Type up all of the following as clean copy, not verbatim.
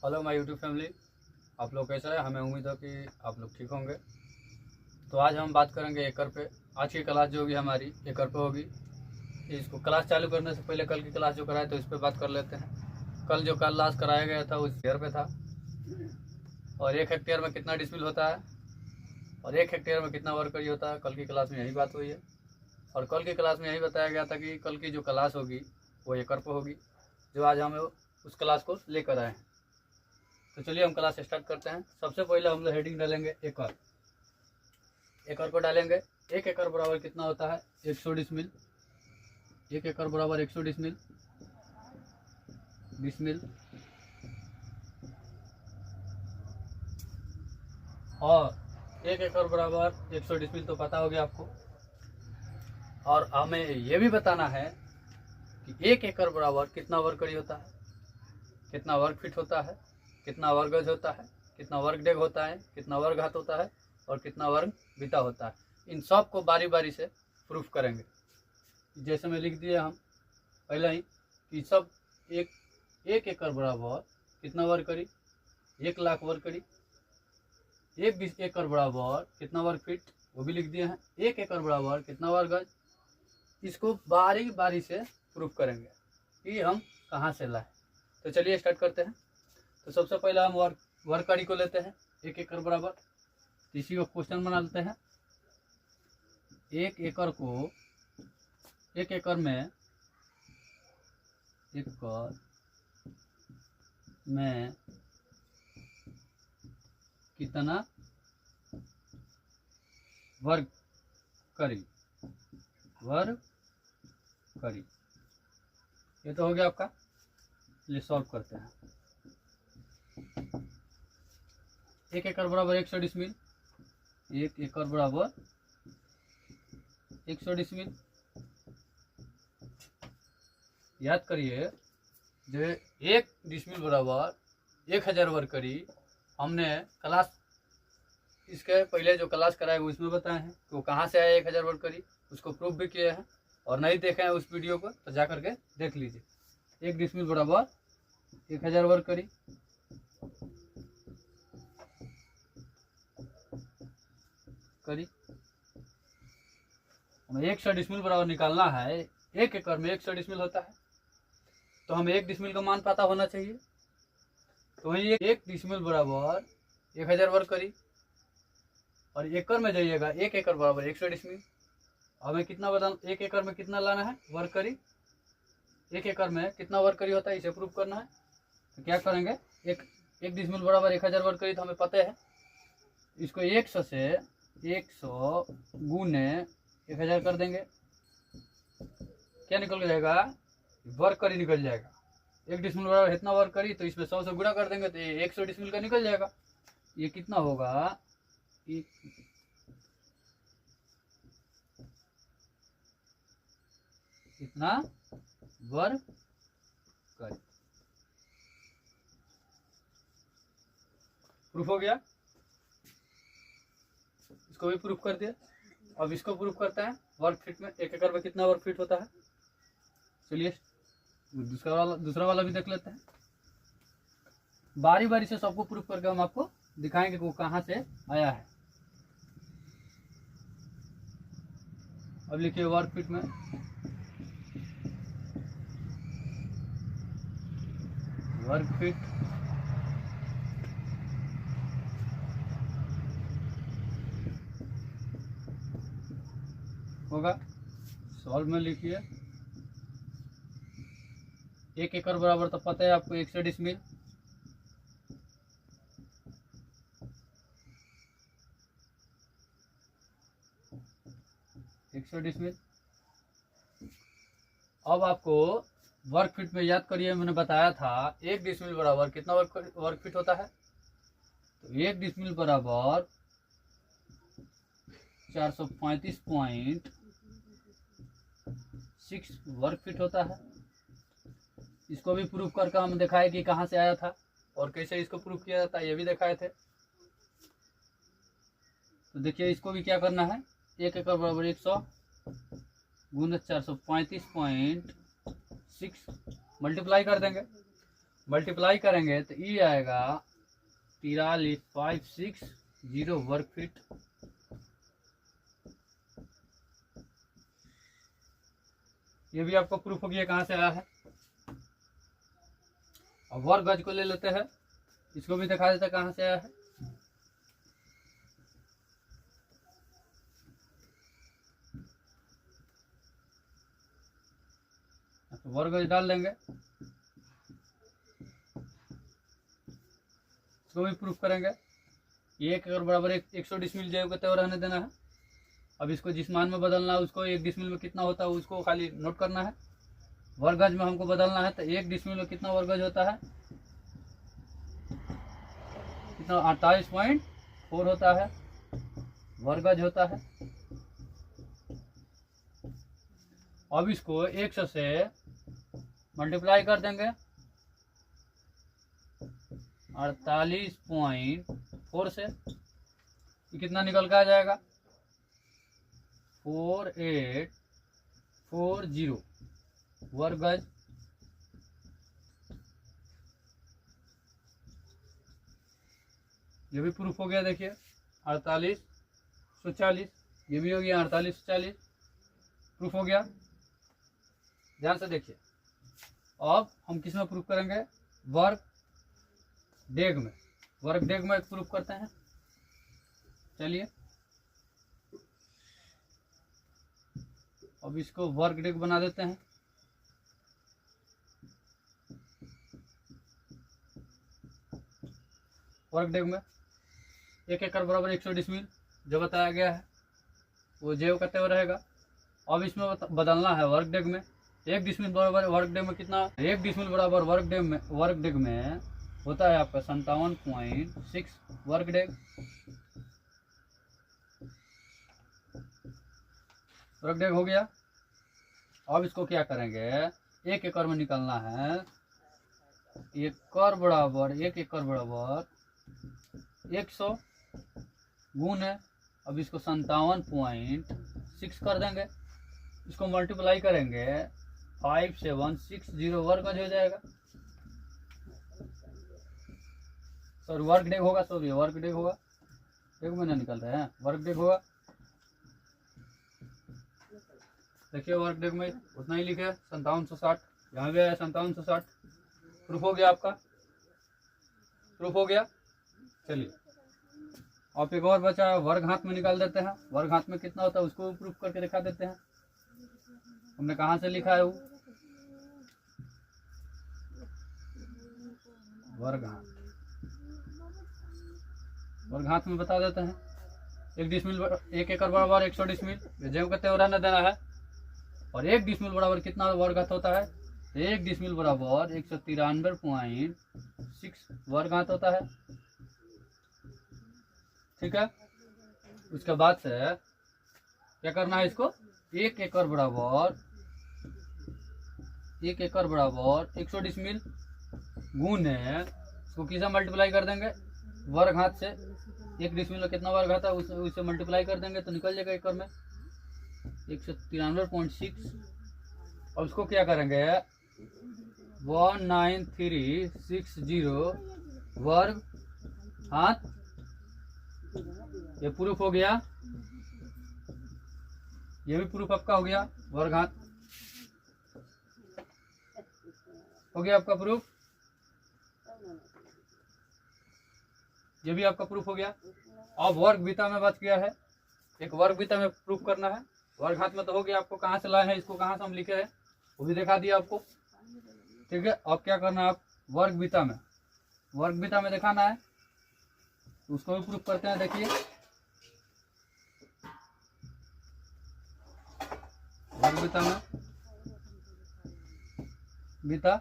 Hello my YouTube family, आप लोग कैसे हैं? हमें उम्मीद है कि आप लोग ठीक होंगे। तो आज हम बात करेंगे एकड़ पे। आज की क्लास जो होगी हमारी एकड़ पे होगी। इसको क्लास चालू करने से पहले कल की क्लास जो कराए तो इस पर बात कर लेते हैं। कल जो क्लास कराया गया था उस हेक्टेयर पे था, और 1 हेक्टेयर में कितना डिसमिल होता है और 1 हेक्टेयर में कितना वर्करी होता है, कल की क्लास में यही बात हुई है। और कल की क्लास में यही बताया गया था कि कल की जो क्लास होगी वो एकड़ पे होगी, जो आज हम उस क्लास को लेकर आए हैं। तो चलिए हम क्लास स्टार्ट करते हैं। सबसे पहले हम लोग हेडिंग डालेंगे एकड़। एकड़ को डालेंगे। 1 एकड़ बराबर कितना होता है? 100 डिसमिल। 1 एकड़ बराबर 100 डिसमिल। डिसमिल और 1 एकड़ बराबर 100 डिसमिल तो पता हो गया आपको। और हमें ये भी बताना है कि 1 एकड़ बराबर कितना वर्ग कड़ी होता है, कितना वर्ग फीट होता है, कितना वर्ग गज होता है, कितना वर्ग डेग होता है, कितना वर्ग हाथ होता है और कितना वर्ग बीता होता है। इन सब को बारी बारी से प्रूफ करेंगे। जैसे में लिख दिए हम पहले ही कि सब एक एकड़ बराबर कितना वर्ग करी? 1 लाख वर्ग करी। 1 एकड़ बराबर कितना वर्ग फीट, वो भी लिख दिए हैं। 1 एकड़ बराबर कितना वर्ग गज। इसको बारी बारी से प्रूफ करेंगे कि हम कहाँ से लाए। तो चलिए स्टार्ट करते हैं। तो सबसे पहले हम वर्ग कड़ी को लेते हैं 1 एकड़ बराबर। इसी को क्वेश्चन बना लेते हैं। 1 एकड़ को 1 एकड़ में कितना वर्ग करी? ये तो हो गया आपका। चलिए सॉल्व करते हैं। 1 एकड़ बराबर 100 डिसमिल। 1 एकड़ बराबर 100 डिसमिल। याद करिए, जो 1 डिसमिल बराबर 1000 वर्ग करी। हमने क्लास इसके पहले जो क्लास कराए उसमें बताए हैं कि वो कहाँ से आया 1000 वर्ग करी। उसको प्रूफ भी किए हैं, और नहीं देखे हैं उस वीडियो को तो जा करके देख लीजिए। 1 डिसमिल बराबर 1000 वर्ग करी। हमें 100 डिसमिल बराबर निकालना है। 1 एकड़ में 100 डिसमिल होता है, तो हमें 1 डिसमिल का मान पता होना चाहिए। तो वही 1 डिसमिल बराबर 1000 वर्ग करी, और एकड़ में जाइएगा 1 एकड़ बराबर 100 डिसमिल। हमें कितना बताना? 1 एकड़ में कितना लाना है वर्ग करी? 1 एकड़ में कितना वर्ग करी होता है, इसे प्रूफ करना है। तो क्या करेंगे? एक डिसमिल बराबर 1000 वर्ग करी, तो हमें पता है। इसको 100 से 100 गुने 1000 कर देंगे। क्या निकल जाएगा? वर्ग करी निकल जाएगा। 1 डिसमिल बराबर इतना वर्ग करी, तो इसमें 100 से गुणा कर देंगे तो 100 डिसमिल का निकल जाएगा। ये कितना होगा? इतना वर्ग करी। प्रूफ हो गया। इसको भी प्रूफ कर दिया। अब इसको प्रूफ करता है वर्ग फीट में। 1 एकड़ में कितना वर्ग फीट होता है। चलिए दूसरा वाला भी देख लेते हैं। बारी बारी से सबको प्रूफ करके हम आपको दिखाएंगे कि वो कहाँ से आया है। अब लिखिए वर्ग फीट में। वर्ग फीट होगा। सॉल्व में लिखिए। 1 एकड़ बराबर तो पता है आपको 100 डिसमिल। डिसमिल। अब आपको वर्ग फीट में याद करिए, मैंने बताया था 1 डिसमिल बराबर कितना वर्ग फीट होता है। तो 1 डिसमिल बराबर 435.6 वर्ग फीट होता है। इसको भी प्रूफ करके हम दिखाए कि कहाँ से आया था और कैसे इसको प्रूफ किया जाता है, ये भी दिखाए थे। तो देखिए इसको भी क्या करना है। 1 एकड़ बराबर 100 गुने 435.6 मल्टीप्लाई कर देंगे। मल्टीप्लाई करेंगे तो ये आएगा 43,560 वर्ग फीट। ये भी आपको प्रूफ हो गया कहाँ से आया है। अब वर्ग गज को ले लेते हैं, इसको भी दिखा देते हैं कहाँ से आया है। तो वर्ग गज डाल देंगे, इसको भी प्रूफ करेंगे। 1 एकड़ बराबर 100 डिसमिल जैव का तेवर रहने देना है। अब इसको जिस मान में बदलना है उसको 1 डिसमिल में कितना होता है उसको खाली नोट करना है। वर्ग गज में हमको बदलना है तो 1 डिसमिल में कितना वर्ग गज होता है, कितना 48.4 होता है वर्ग गज होता है। अब इसको 100 से मल्टीप्लाई कर देंगे 48.4 से, ये कितना निकल के आ जाएगा 4840 वर्ग गज। ये भी प्रूफ हो गया। देखिए 4840, ये भी हो गया 4840, प्रूफ हो गया। ध्यान से देखिए, अब हम किस में प्रूफ करेंगे, वर्ग डेग में। वर्ग डेग में प्रूफ करते हैं। चलिए अब इसको वर्ग डेग बना देते हैं। वर्ग डेग में 1 एकड़ बराबर 100 डिसमिल जो बताया गया है वो जैव का तेवर रहेगा। अब इसमें बदलना है वर्ग डेग में। 1 डिसमिल बराबर वर्ग डेग में कितना, 1 डिसमिल बराबर वर्ग डेग में होता है आपका 57.6 वर्ग डेग। वर्ग डेग हो गया। अब इसको क्या करेंगे, 1 एकड़ में निकालना है। 1 एकड़ बराबर 100 गुण है। अब इसको 57.6 कर देंगे, इसको मल्टीप्लाई करेंगे 5760 वर्ग गज हो जाएगा। सॉरी वर्ग डेग होगा, सॉरी वर्ग डेग होगा, डेग में ना निकल रहे हैं, वर्ग डेग होगा। देखिए वर्ग डेग में उतना ही लिखे 5760, यहाँ भी आया 5760, प्रूफ हो गया आपका, प्रूफ हो गया। चलिए अब एक और बचा है, वर्ग हाथ में निकाल देते हैं। वर्ग हाथ में कितना होता है उसको प्रूफ करके दिखा देते हैं। हमने कहाँ से लिखा है वो, वर्ग हाथ, वर्ग हाथ में बता देते हैं। 1 डिसमिल 1 एकड़ बराबर 100 डिसमिल जैव का तेवर रहने देना है। और 1 डिसमिल बराबर कितना वर्ग हाथ होता है, 1 डिसमिल बराबर 193.6 वर्ग हाथ होता है। ठीक है, उसके बाद से क्या करना है, इसको 1 एकड़ बराबर 100 डिसमिल गुण है, इसको किसे मल्टीप्लाई कर देंगे, वर्ग हाथ से। 1 डिसमिल में कितना वर्ग आता है उससे मल्टीप्लाई कर देंगे तो निकल जाएगा एकड़ में 193.6। और उसको क्या करेंगे 19360 वर्ग हाथ। ये प्रूफ हो गया, ये भी प्रूफ आपका हो गया, वर्ग हाथ हो गया आपका प्रूफ, ये भी आपका प्रूफ हो गया। अब वर्ग बीता में बच गया है, एक वर्ग बीता में प्रूफ करना है। वर्ग हाथ में तो हो गया, आपको कहाँ से लाए हैं, इसको कहाँ से हम लिखे हैं वो भी दिखा दिया आपको। ठीक है, अब क्या करना है, आप वर्ग बीता में दिखाना है, तो उसको भी प्रूफ करते हैं। देखिए वर्ग बीता,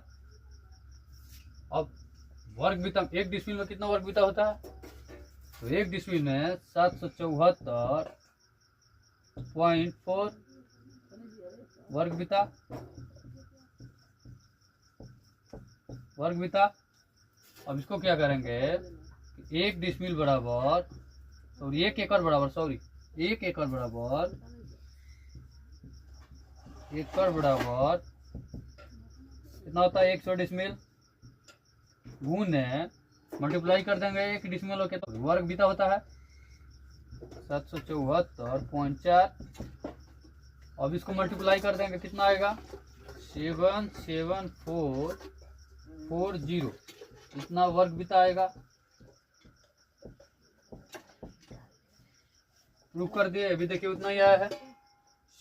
अब वर्ग बीता 1 डिसमिल में कितना वर्ग बीता होता है, तो 1 डिसमिल में 774.4 वर्ग बीता। अब इसको क्या करेंगे, 1 डिसमिल बराबर 1 एकड़ बराबर 1 एकड़ बराबर कितना होता है 100 डिसमिल गुने मल्टीप्लाई कर देंगे 1 डिसिमल के तो वर्ग बीता होता है 774.4। अब इसको मल्टीप्लाई कर देंगे कितना आएगा 77440 इतना वर्ग बीता आएगा। प्रूफ कर दिए, अभी देखिए उतना ही आया है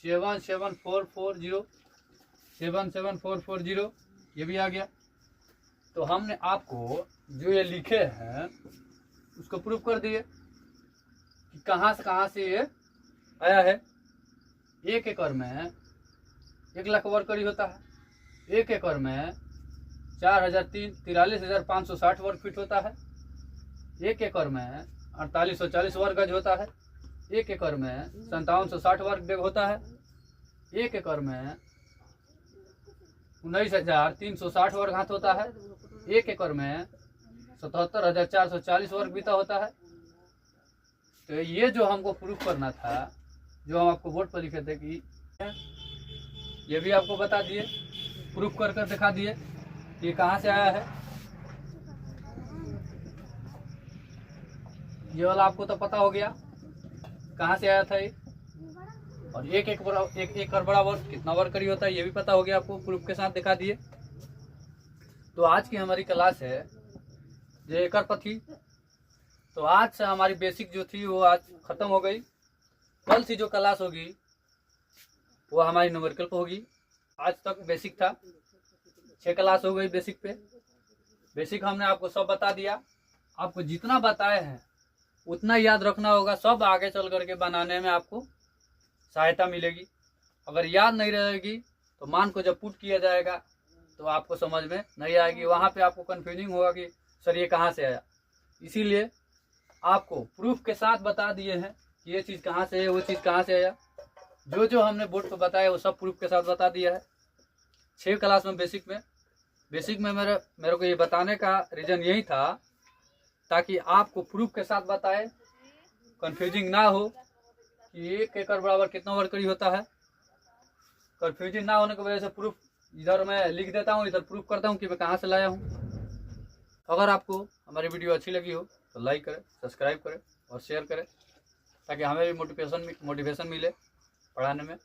77440 ये भी आ गया। तो हमने आपको जो ये लिखे हैं उसको प्रूफ कर दिए कि कहाँ से ये आया है। 1 एकड़ में 1 लाख वर्ग कड़ी होता है, 1 एकड़ में 43,560 वर्ग फीट होता है, 1 एकड़ में 4840 वर्ग गज होता है, 1 एकड़ में 5760 वर्ग डेग होता है, 1 एकड़ में 19,360 वर्ग हाथ होता है, 1 एकड़ में 77,440 वर्ग बीता होता है। तो ये जो हमको प्रूफ करना था, जो हम आपको बोर्ड पर लिखे थे कि ये भी आपको बता दिए, प्रूफ कर कर दिखा दिए कि ये कहाँ से आया है। ये वाला आपको तो पता हो गया कहाँ से आया था ये। और 1 एकड़ बराबर कितना वर्ग कड़ी होता है ये भी पता हो गया आपको, प्रूफ के साथ दिखा दिए। तो आज की हमारी क्लास है जो एकड़ पर थी। तो आज से हमारी बेसिक जो थी वो आज खत्म हो गई। कल से जो क्लास होगी वो हमारी न्यूमेरिकल पे होगी। आज तक बेसिक था, 6 क्लास हो गई बेसिक पे। बेसिक हमने आपको सब बता दिया। आपको जितना बताए हैं उतना याद रखना होगा, सब आगे चल करके बनाने में आपको सहायता मिलेगी। अगर याद नहीं रहेगी तो मान को जब पुट किया जाएगा तो आपको समझ में नहीं आएगी, वहाँ पे आपको कन्फ्यूजिंग होगा कि सर ये कहाँ से आया। इसीलिए आपको प्रूफ के साथ बता दिए हैं कि ये चीज़ कहाँ से है, वो चीज़ कहाँ से आया। जो जो हमने बोर्ड पर बताया वो सब प्रूफ के साथ बता दिया है। 6 क्लास में बेसिक में मेरे को ये बताने का रीज़न यही था ताकि आपको प्रूफ के साथ बताए, कन्फ्यूजिंग ना हो कि 1 एकड़ बराबर कितना वर्ग कड़ी होता है। कन्फ्यूजिंग ना होने की वजह से प्रूफ इधर मैं लिख देता हूँ, इधर प्रूफ करता हूँ कि मैं कहाँ से लाया हूँ। अगर आपको हमारी वीडियो अच्छी लगी हो तो लाइक करें, सब्सक्राइब करें और शेयर करें ताकि हमें भी मोटिवेशन मिले पढ़ाने में।